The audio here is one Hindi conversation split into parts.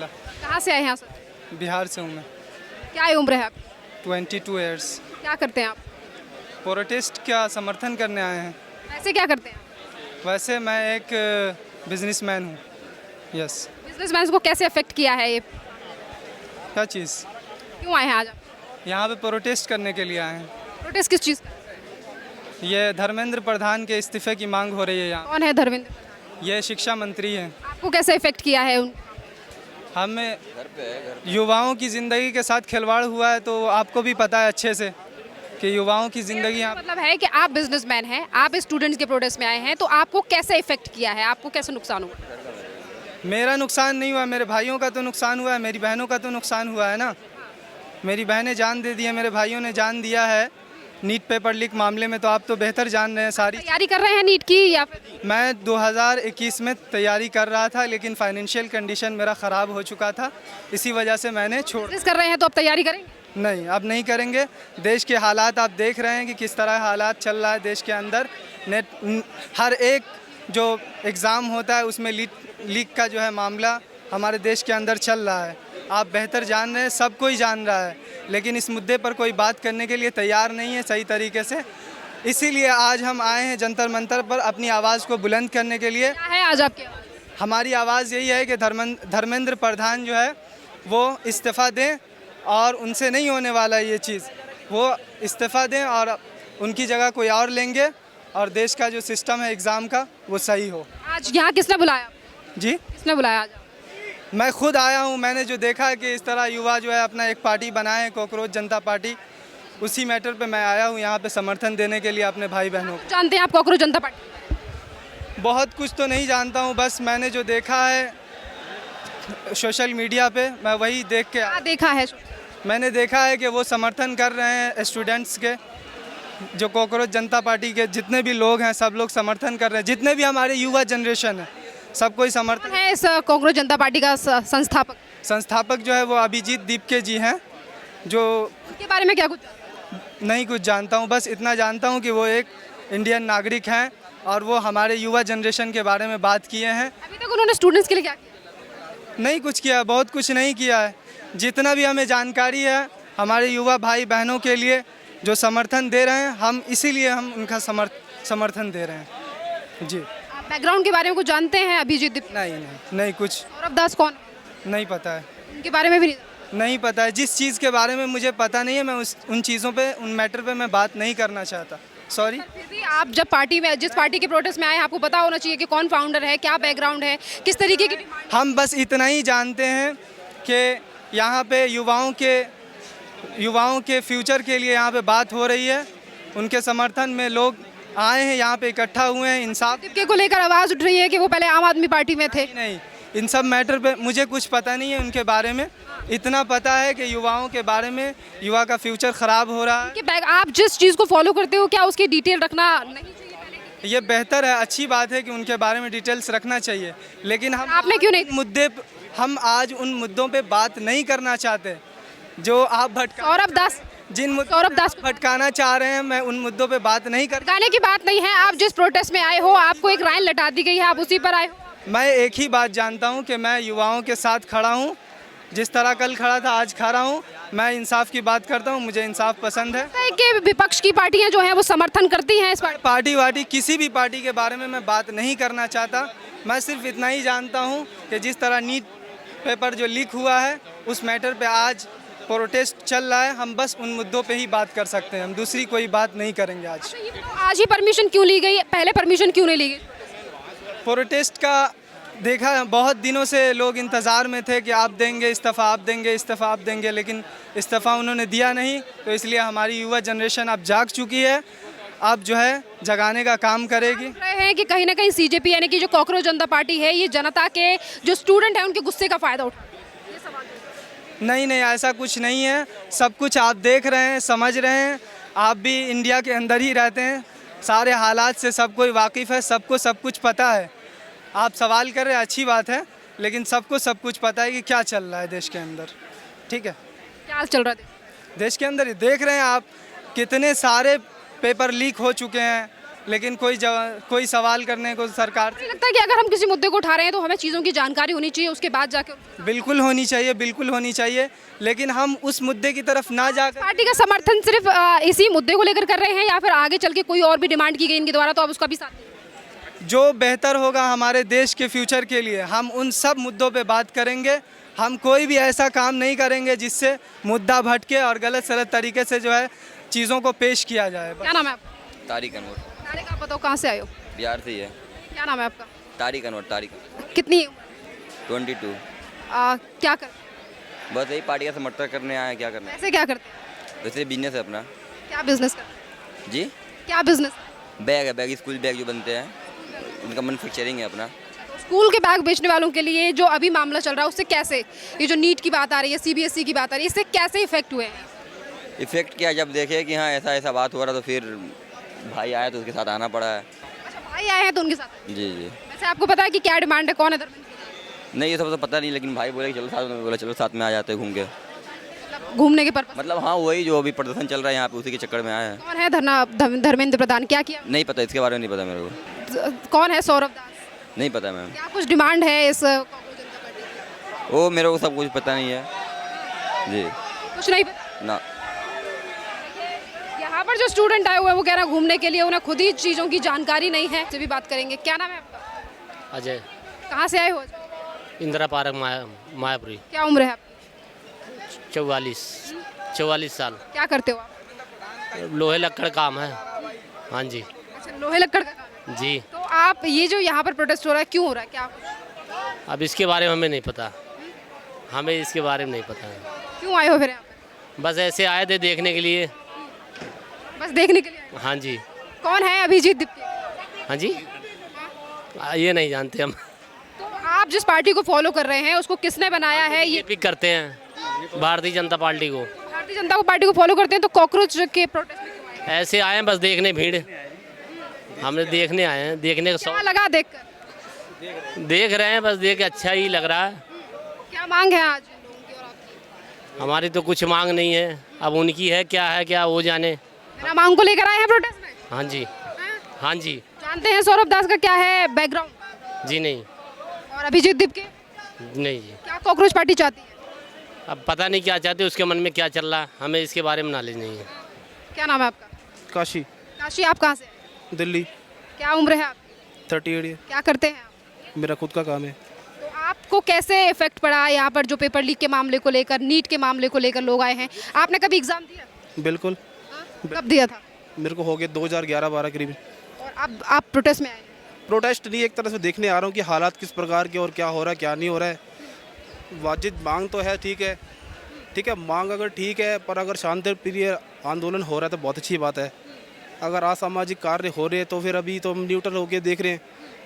कहाँ से आए हैं आप सर? बिहार से हूँ मैं। क्या उम्र है आपकी? 22 ईयर्स। क्या करते हैं आप? प्रोटेस्ट का समर्थन करने आए हैं। ऐसे क्या करते हैं? वैसे मैं एक बिजनेसमैन हूँ। यस। बिजनेसमैन को कैसे अफेक्ट किया है ये? क्या चीज़? क्यों आए हैं आज आप? यहाँ पे प्रोटेस्ट करने के लिए आए हैं। प्रोटेस्ट किस चीज़ का? ये धर्मेंद्र प्रधान के इस्तीफे की मांग हो रही है यहाँ। कौन है धर्मेंद्र? ये शिक्षा मंत्री हैं। आपको कैसे इफेक्ट किया है हमें युवाओं की ज़िंदगी के साथ खिलवाड़ हुआ है, तो आपको भी पता है अच्छे से कि युवाओं की ज़िंदगी यहाँ। मतलब है कि आप बिजनेसमैन हैं, आप स्टूडेंट्स के प्रोटेस्ट में आए हैं, तो आपको कैसे इफेक्ट किया है? आपको कैसे नुकसान हुआ? मेरा नुकसान नहीं हुआ, मेरे भाइयों का तो नुकसान हुआ है, मेरी बहनों का तो नुकसान हुआ है ना। मेरी बहनें जान दे दी है, मेरे भाइयों ने जान दिया है नीट पेपर लीक मामले में। तो आप तो बेहतर जान रहे हैं सारी। तैयारी कर रहे हैं नीट की या फिर? मैं 2021 में तैयारी कर रहा था, लेकिन फाइनेंशियल कंडीशन मेरा ख़राब हो चुका था, इसी वजह से मैंने छोड़। बिजनेस कर रहे हैं तो अब तैयारी करेंगे? नहीं, अब नहीं करेंगे। देश के हालात आप देख रहे हैं कि किस तरह हालात चल रहा है देश के अंदर। हर एक जो एग्ज़ाम होता है उसमें लीक का जो है मामला हमारे देश के अंदर चल रहा है। आप बेहतर जान रहे हैं, सब कोई जान रहा है, लेकिन इस मुद्दे पर कोई बात करने के लिए तैयार नहीं है सही तरीके से। इसीलिए आज हम आए हैं जंतर मंतर पर अपनी आवाज़ को बुलंद करने के लिए। क्या है आज आपके? हमारी आवाज़ यही है कि धर्मेंद्र प्रधान जो है वो इस्तीफ़ा दें, और उनसे नहीं होने वाला ये चीज़। वो इस्तीफ़ा दें और उनकी जगह कोई और लेंगे, और देश का जो सिस्टम है एग्ज़ाम का वो सही हो। आज यहाँ किसने बुलाया? जी, किसने बुलाया आज? मैं खुद आया हूँ। मैंने जो देखा है कि इस तरह युवा जो है अपना एक पार्टी बनाए हैं, कॉकरोच जनता पार्टी, उसी मैटर पे मैं आया हूँ यहाँ पे समर्थन देने के लिए अपने भाई बहनों को। जानते हैं आप कॉकरोच जनता पार्टी? बहुत कुछ तो नहीं जानता हूँ, बस मैंने जो देखा है सोशल मीडिया पे मैं वही देख के क्या देखा है? मैंने देखा है कि वो समर्थन कर रहे हैं स्टूडेंट्स के। जो कॉकरोच जनता पार्टी के जितने भी लोग हैं सब लोग समर्थन कर रहे हैं, जितने भी हमारे युवा जनरेशन है सब कोई समर्थन कौन है इस कॉकरोच जनता पार्टी का संस्थापक? संस्थापक जो है वो अभिजीत दीपके जी हैं, जो उनके बारे में क्या कुछ? नहीं कुछ जानता हूँ, बस इतना जानता हूँ कि वो एक इंडियन नागरिक हैं और वो हमारे युवा जनरेशन के बारे में बात किए हैं। अभी तक उन्होंने स्टूडेंट्स के लिए क्या किया? नहीं कुछ किया, बहुत कुछ नहीं किया है। जितना भी हमें जानकारी है हमारे युवा भाई बहनों के लिए जो समर्थन दे रहे हैं, हम इसीलिए हम उनका समर्थन दे रहे हैं। जी। आप बैकग्राउंड के बारे में कुछ जानते हैं? अभिजीत दीप? नहीं कुछ सौरभ दास कौन? नहीं पता है। उनके बारे में भी नहीं? नहीं पता है। जिस चीज़ के बारे में मुझे पता नहीं है मैं उन चीज़ों पे, उन मैटर पे मैं बात नहीं करना चाहता। सॉरी। फिर भी आप जब पार्टी में, जिस पार्टी के प्रोटेस्ट में आए, आपको पता होना चाहिए कि कौन फाउंडर है, क्या बैकग्राउंड है, किस तरीके की। हम बस इतना ही जानते हैं कि यहाँ पे युवाओं के फ्यूचर के लिए यहाँ पे बात हो रही है। उनके समर्थन में लोग आए हैं, यहाँ पे इकट्ठा हुए हैं। इंसाफ दीपके को लेकर आवाज़ उठ रही है कि वो पहले आम आदमी पार्टी में थे। नहीं, इन सब मैटर पे मुझे कुछ पता नहीं है उनके बारे में। इतना पता है कि युवाओं के बारे में, युवा का फ्यूचर ख़राब हो रहा है। कि आप जिस चीज़ को फॉलो करते हो, क्या उसकी डिटेल रखना नहीं चाहिए पहले? ये बेहतर है, अच्छी बात है कि उनके बारे में डिटेल्स रखना चाहिए, लेकिन आपने क्यों नहीं? हम आज उन मुद्दों पे बात नहीं करना चाहते जो आप सौरभ दास भटकाना चाह रहे हैं। मैं उन मुद्दों पे बात नहीं कर। गाने की बात नहीं है। आप जिस प्रोटेस्ट में आए हो, आपको एक लाइन लटा दी गई है, आप उसी पर आए हो। मैं एक ही बात जानता हूँ कि मैं युवाओं के साथ खड़ा हूँ। जिस तरह कल खड़ा था आज खड़ा हूँ। मैं इंसाफ की बात करता हूँ, मुझे इंसाफ पसंद है। कि विपक्ष की पार्टियां जो हैं वो समर्थन करती हैं इस पार्टी किसी भी पार्टी के बारे में मैं बात नहीं करना चाहता। मैं सिर्फ इतना ही जानता हूँ कि जिस तरह नीट पेपर जो लीक हुआ है उस मैटर पे आज प्रोटेस्ट चल रहा है। हम बस उन मुद्दों पे ही बात कर सकते हैं, हम दूसरी कोई बात नहीं करेंगे आज। आज ही परमिशन क्यों ली गई? पहले परमिशन क्यों नहीं ली गई? प्रोटेस्ट का देखा, बहुत दिनों से लोग इंतज़ार में थे कि आप देंगे इस्तीफ़ा, आप देंगे इस्तीफ़ा, आप देंगे, लेकिन इस्तीफ़ा उन्होंने दिया नहीं। तो इसलिए हमारी युवा जनरेशन अब जाग चुकी है, अब जो है जगाने का काम करेगी। रहे हैं कि कहीं ना कहीं सीजेपी यानी कि जो कॉकरोच जनता पार्टी है, ये जनता के जो स्टूडेंट हैं उनके गुस्से का फ़ायदा उठा। नहीं, ऐसा कुछ नहीं है। सब कुछ आप देख रहे हैं, समझ रहे हैं। आप भी इंडिया के अंदर ही रहते हैं, सारे हालात से सब कोई वाकिफ़ है, सबको सब कुछ पता है। आप सवाल कर रहे हैं, अच्छी बात है, लेकिन सबको सब कुछ पता है कि क्या चल रहा है देश के अंदर। ठीक है, क्या चल रहा है देश के अंदर? देख रहे हैं आप, कितने सारे पेपर लीक हो चुके हैं। लेकिन कोई सवाल करने को सरकार मुझे लगता है कि अगर हम किसी मुद्दे को उठा रहे हैं तो हमें चीज़ों की जानकारी होनी चाहिए, उसके बाद जाकर बिल्कुल होनी चाहिए, लेकिन हम उस मुद्दे की तरफ ना जाकर पार्टी का समर्थन सिर्फ इसी मुद्दे को लेकर कर रहे हैं या फिर आगे चल के कोई और भी डिमांड की गई इनके द्वारा तो आप उसका भी साथ दें? जो बेहतर होगा हमारे देश के फ्यूचर के लिए हम उन सब मुद्दों पे बात करेंगे। हम कोई भी ऐसा काम नहीं करेंगे जिससे मुद्दा भटके और गलत सलत तरीके से जो है चीज़ों को पेश किया जाए। क्या नाम है आपका? तारिक अनवर, तारिक, आप बताओ कहाँ से आए हो? बिहार से ही है। क्या नाम है आपका? तारिक अनवर, कितनी उम्र? 22। क्या कर बस यही पार्टी का समर्थन करने आए हैं, क्या करना है। ऐसे क्या करते हैं? वैसे बिजनेस है अपना। क्या बिजनेस करते हैं? जी, क्या बिजनेस? बैग है, बैग स्कूल बैग जो बनते हैं उनका मैन्युफैक्चरिंग है अपना। स्कूल के बैग बेचने वालों के लिए जो अभी मामला चल रहा है उससे कैसे, ये जो नीट की बात आ रही है, सीबीएसई की बात आ रही है, इससे कैसे इफेक्ट हुए हैं? इफेक्ट क्या, जब देखे कि हाँ ऐसा ऐसा बात हो रहा तो फिर भाई आया तो उसके साथ आना पड़ा है। अच्छा, भाई आए हैं तो उनके साथ? जी जी। वैसे आपको पता है कि क्या डिमांड है, कौन है धर्मेंद्र? नहीं ये सब तो पता नहीं, लेकिन भाई बोले कि चलो साथ में, बोला चलो साथ में आ जाते हैं घूम के। मतलब घूमने के पर्पस? मतलब हाँ वही जो अभी प्रदर्शन चल रहा है यहाँ पे उसी के चक्कर में आए हैं। कौन है धर्मेंद्र प्रधान, क्या किया? नहीं पता, इसके बारे में नहीं पता मेरे को। कौन है सौरभ दास? नहीं पता मैम। क्या कुछ डिमांड है इस कांग्रेस जनता पार्टी की? वो मेरे को सब कुछ पता नहीं है जी। कुछ नहीं पता? ना। यहाँ पर जो स्टूडेंट आए हुए हैं वो कह रहे हैं घूमने के लिए, उन्हें खुद ही चीज़ों की जानकारी नहीं है। से भी बात करेंगे। क्या नाम है आपका? अजय, कहाँ से आए हो? इंदिरा पार्क मायापुरी। क्या उम्र है आपकी? 44 साल। क्या करते हो आप? लोहे लक्कड़ काम है। हाँ जी। अच्छा, लोहे लक्कड़ का काम है। जी। तो आप ये जो यहाँ पर प्रोटेस्ट हो रहा है क्यों हो रहा है, क्या? अब इसके बारे में हमें नहीं पता, हमें इसके बारे में नहीं पता है। क्यों आए हो फिर यहाँ पर? बस ऐसे आए थे देखने के लिए। बस देखने के लिए आए हो? हाँ जी। कौन है अभिजीत दीप्ति? हाँ जी, ये नहीं जानते हम। तो आप जिस पार्टी को फॉलो कर रहे हैं उसको किसने बनाया है? ये पिक करते हैं भारतीय जनता पार्टी को। भारतीय जनता पार्टी को फॉलो करते हैं तो कॉकरोच के प्रोटेस्ट में क्यों आए? ऐसे आए हैं बस देखने, भीड़ हमने देखने आए हैं, देखने का क्या लगा देखकर? देख रहे हैं, बस देख के अच्छा ही लग रहा है। क्या मांग है आज इन लोगों की और आपकी? हमारी तो कुछ मांग नहीं है, अब उनकी है क्या वो जाने। मेरा मांग को लेकर आए हैं प्रोटेस्ट में? हाँ जी। हैं? हाँ जी। जानते हैं सौरभ दास का क्या है बैकग्राउंड? जी नहीं। और अभिजीत दीप के नहीं जी। क्या कॉकरोच पार्टी चाहती है? अब पता नहीं क्या चाहते, उसके मन में क्या चल रहा है, हमें इसके बारे में नॉलेज नहीं है। क्या नाम है आपका? काशी, काशी, आप कहाँ से हैं? दिल्ली। क्या उम्र है आपकी? 38 ईयर। क्या करते हैं आप? मेरा खुद का काम है। तो आपको कैसे इफेक्ट पड़ा यहाँ पर जो पेपर लीक के मामले को लेकर, नीट के मामले को लेकर लोग आए हैं? आपने कभी एग्जाम दिया? बिल्कुल। कब दिया था? मेरे को हो गया 2011-12 करीब। और अब आप प्रोटेस्ट में आए हैं? प्रोटेस्ट नहीं, एक तरह से देखने आ रहा हूँ कि हालात किस प्रकार के और क्या हो रहा है क्या नहीं हो रहा है। वाजिब मांग तो है, ठीक है मांग अगर ठीक है, पर अगर शांतिप्रिय आंदोलन हो रहा है तो बहुत अच्छी बात है। अगर असामाजिक कार्य हो रहे हैं तो फिर अभी तो हम न्यूट्रल होकर देख रहे हैं।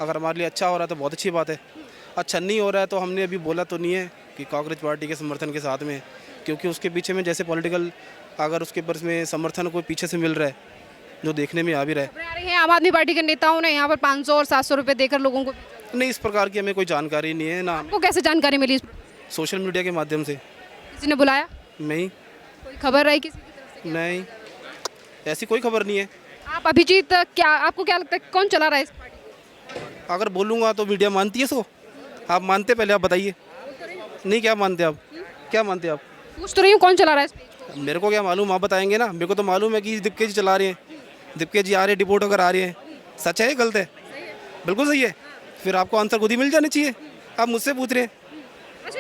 अगर हमारे लिए अच्छा हो रहा है तो बहुत अच्छी बात है। अच्छा नहीं हो रहा है तो हमने अभी बोला तो नहीं है कि कांग्रेस पार्टी के समर्थन के साथ में, क्योंकि उसके पीछे में जैसे पॉलिटिकल अगर उसके ऊपर में समर्थन कोई पीछे से मिल रहा है जो देखने में आ भी रहा है। खबरें आ रही हैं आम आदमी पार्टी के नेताओं ने यहाँ पर 500 और 700 रुपए देकर लोगों को भेजा। नहीं, इस प्रकार की हमें कोई जानकारी नहीं है ना। आपको कैसे जानकारी मिली? सोशल मीडिया के माध्यम से। किसी ने बुलाया? नहीं कोई खबर आई किसी की तरफ से? नहीं, ऐसी कोई खबर नहीं है। आप अभिजीत, क्या आपको क्या लगता है कौन चला रहा है इस पार्टी को? अगर बोलूँगा तो मीडिया मानती है इसको? आप मानते, पहले आप बताइए। नहीं, क्या मानते आप? क्या मानते आप? पूछ तो रही हूँ कौन चला रहा है इस पेज को? मेरे को क्या मालूम, आप बताएंगे ना। मेरे को तो मालूम है कि दीपके जी चला रहे हैं, दीपके जी आ रहे हैं, डिपोट होकर आ रहे हैं। सच है, गलत है? बिल्कुल सही है। फिर आपको आंसर खुद ही मिल जाने चाहिए। आप मुझसे पूछ रहे हैं,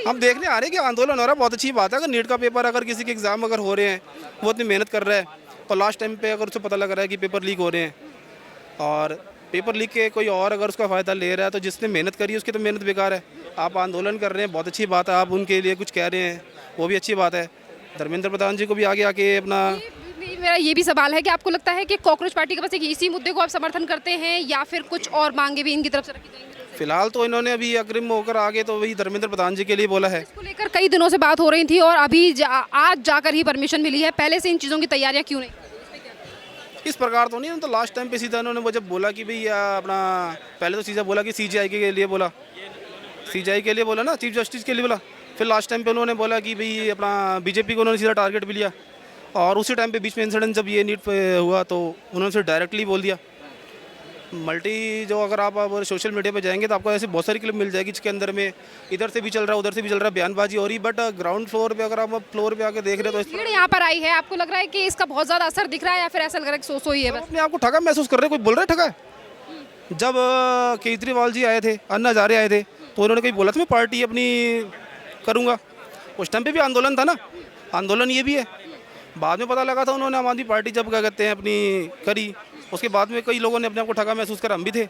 हम देखने आ रहे हैं कि आंदोलन हो रहा है, बहुत अच्छी बात है। अगर नीट का पेपर, अगर किसी के एग्ज़ाम अगर हो रहे हैं, वो इतनी मेहनत कर रहा है और लास्ट टाइम पे अगर उसे पता लग रहा है कि पेपर लीक हो रहे हैं और पेपर लीक के कोई और अगर उसका फ़ायदा ले रहा है तो जिसने मेहनत करी है उसकी तो मेहनत बेकार है। आप आंदोलन कर रहे हैं, बहुत अच्छी बात है। आप उनके लिए कुछ कह रहे हैं, वो भी अच्छी बात है। धर्मेंद्र प्रधान जी को भी आगे आके अपना। मेरा ये भी सवाल है कि आपको लगता है कि कॉकरोच पार्टी के बस एक इसी मुद्दे को आप समर्थन करते हैं या फिर कुछ और मांगे भी इनकी तरफ से रखी जाएंगी? फिलहाल तो इन्होंने अभी अग्रिम होकर आगे तो वही धर्मेंद्र प्रधान जी के लिए बोला है। इसको लेकर कई दिनों से बात हो रही थी और अभी आज जाकर ही परमिशन मिली है। पहले से इन चीज़ों की तैयारियां क्यों नहीं? इस प्रकार तो नहीं, तो लास्ट टाइम पे सीधा इन्होंने वो जब बोला कि भाई अपना, पहले तो सीधा बोला कि सीजीआई के लिए बोला, सीजीआई के लिए बोला ना, चीफ जस्टिस के लिए बोला। फिर लास्ट टाइम पे उन्होंने बोला कि भाई अपना बीजेपी को उन्होंने सीधा टारगेट भी लिया। और उसी टाइम पे बीच में इंसिडेंट जब ये नीट पे हुआ तो उन्होंने फिर डायरेक्टली बोल दिया मल्टी जो अगर आप सोशल मीडिया पे जाएंगे तो आपको ऐसी बहुत सारी क्लिप मिल जाएगी जिसके अंदर में इधर से भी चल रहा है, उधर से भी चल रहा है, बयानबाजी हो रही। बट ग्राउंड फ्लोर पे अगर आप फ्लोर पे आके देख रहे हो तो इस भीड़ यहाँ पर आई है, आपको लग रहा है कि इसका बहुत ज़्यादा असर दिख रहा है या फिर ऐसा लग रहा है कि सो ही है बस? अपने आप को ठगा महसूस कर रहे हैं। कोई बोल रहा है ठगा है? जब केजरीवाल जी आए थे, अन्ना हजारे आए थे, तो उन्होंने कहीं बोला था मैं पार्टी अपनी करूँगा? उस टाइम पे भी आंदोलन था ना, आंदोलन ये भी है। बाद में पता लगा था उन्होंने आम आदमी पार्टी जब क्या कहते हैं अपनी करी, उसके बाद में कई लोगों ने अपने आप को ठगा महसूस करा। हम भी थे,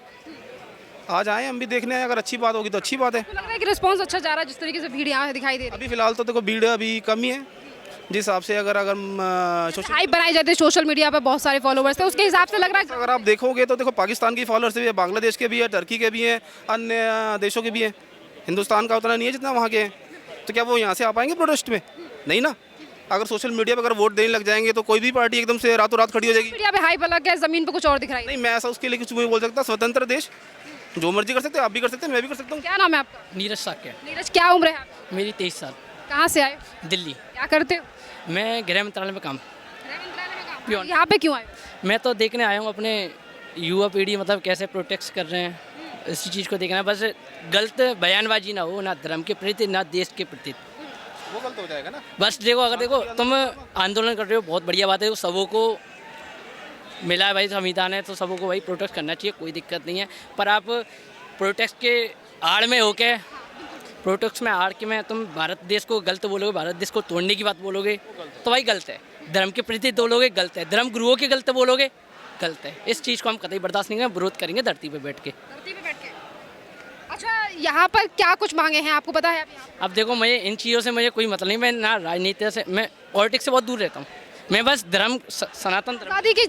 आज आए हम भी देखने आए। अगर अच्छी बात होगी तो अच्छी बात है। आपको लग रहा है कि रिस्पॉन्स अच्छा जा रहा है जिस तरीके से भीड़ यहाँ दिखाई दे रही अभी फिलहाल तो देखो भीड़ अभी कम ही है जिस हिसाब से। अगर है? हाइप बनाई जाती है सोशल मीडिया पर, बहुत सारे फॉलोवर्स थे, उसके हिसाब से लग रहा है। अगर आप देखोगे तो देखो पाकिस्तान के फॉलोअर्स भी है, बांग्लादेश के भी है, टर्की के भी हैं, अन्य देशों के भी हैं। हिंदुस्तान का उतना नहीं है जितना वहाँ के हैं। तो क्या वो यहाँ से आ पाएंगे प्रोटेस्ट में? नहीं ना। अगर सोशल मीडिया पर अगर वोट देने लग जाएंगे तो कोई भी पार्टी एकदम से रातों रात खड़ी हो जाएगी। मीडिया पे हाइप अलग है, जमीन पे कुछ और दिख रहा है। नहीं, मैं ऐसा उसके लिए कुछ नहीं बोल सकता। स्वतंत्र देश, जो मर्जी कर सकते हैं, आप भी कर सकते हैं, मैं भी कर सकता हूँ। क्या नाम है आपका? नीरज साक्य। नीरज, क्या उम्र है आपकी? मेरी 23 साल। कहाँ से आए? दिल्ली। क्या करते हो? मैं गृह मंत्रालय में काम। प्योन। यहाँ पे क्यों आए? मैं तो देखने आया हूँ अपने युवा पीढ़ी मतलब कैसे प्रोटेक्ट कर रहे हैं, इसी चीज़ को देखना है। बस गलत बयानबाजी ना हो, ना धर्म के प्रति ना देश के प्रति। वो गलत हो जाएगा ना। बस देखो, अगर देखो तुम आंदोलन कर रहे हो बहुत बढ़िया बात है, सबों को मिला है भाई संविधान है तो सबों को भाई प्रोटेस्ट करना चाहिए, कोई दिक्कत नहीं है। पर आप प्रोटेस्ट के आड़ में होके प्रोटेस्ट में आड़ के में तुम भारत देश को गलत बोलोगे, भारत देश को तोड़ने की बात बोलोगे तो भाई गलत है। धर्म के प्रति बोलोगे गलत है, धर्म गुरुओं के गलत बोलोगे गलत है। इस चीज़ को हम कतई बर्दाश्त नहीं करेंगे, विरोध करेंगे धरती पे बैठ के। अच्छा, यहाँ पर क्या कुछ मांगे हैं आपको पता है? अभी अब देखो, मुझे इन चीज़ों से मुझे कोई मतलब नहीं, मैं ना राजनीति से, मैं पॉलिटिक्स से बहुत दूर रहता हूँ। मैं बस धर्म, सनातन धर्म शादी की